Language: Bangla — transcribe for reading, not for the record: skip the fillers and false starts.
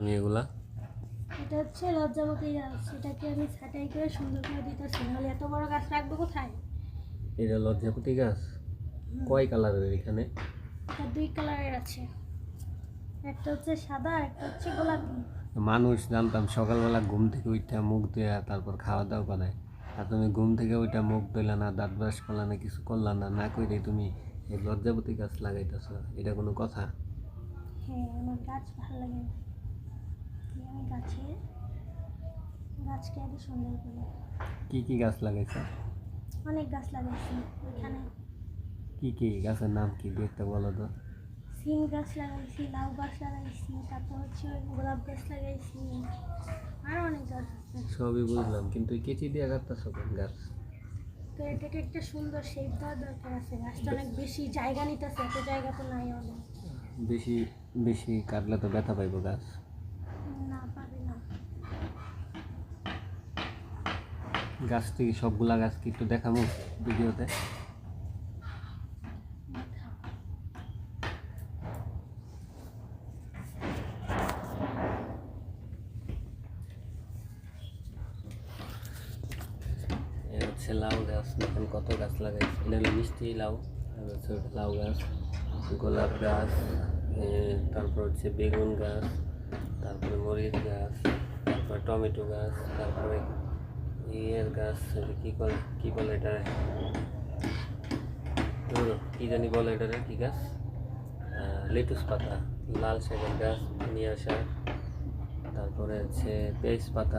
তুমি এগুলা এটা হচ্ছে লজ্জাবতী গাছ, এটাকে আমি ছাঁটাই করে সুন্দর করে দিতেছি, নাহলে এত বড় গাছ রাখবো কোথায়? এটা লজ্জাপতি গাছ কয় কালারের এখানে? এটা 2 কালারের আছে, একটা হচ্ছে সাদা, একটা হচ্ছে গোলাপি। মানুষ জানতাম সকালবেলা ঘুম থেকে উঠে মুখ ধুয়ে তারপর খাওয়া দাওয়া করে, আর তুমি ঘুম থেকে উঠে মুখ ধুইলা না, দাঁত ব্রাশ করলা না, কিছু করলা না, না কইরে তুমি এই লজ্জাপতি গাছ লাগাইতেছ, এটা কোনো কথা? হ্যাঁ, আমার গাছ ভালো লাগে না, আমি গাছকে আগে সুন্দর করি। কি কি গাছ লাগাইছ? অনেক গাছ লাগাইছি এখানে। কি কি গাছের নাম কি দেখতে বলো তো? সিম গাছ লাগাইছি, লাউ গাছ লাগাইছি, তারপর হচ্ছে গোলাপ গাছ লাগাইছি, আরও অনেক গাছ আছে। সবই বুঝলাম, কিন্তু এই কেচি দিয়ে কাটতেছ কোন গাছ? তো এটাকে একটা সুন্দর শেপ দেওয়ার দরকার আছে, গাছটা অনেক বেশি জায়গা নিতেছে, এত জায়গা তো নাই অনেক। বেশি বেশি কাটলে তো ব্যথা পাইব গাছ। না, পাবে না। গাছ থেকে সবগুলা গাছ কি একটু দেখামু ভিডিওতে? এ হচ্ছে লাউ গাছ, দেখেন কত গাছ লাগাইছে। এটা হলো মিষ্টি লাউ, আর হচ্ছে ওটা লাউ গাছ, গোলাপ গাছ, তারপর হচ্ছে বেগুন গাছ, তারপরে মরিচ গাছ, তারপরে টমেটো গাছ, তারপরে ইয়ের গাছ, কি বলে এটা, কি জানি বলে এটারে, কি গাছ, লেটুস পাতা, লাল শাকের গাছ, ধনিয়া শাক, তারপরে হচ্ছে পেঁয়াজ পাতা।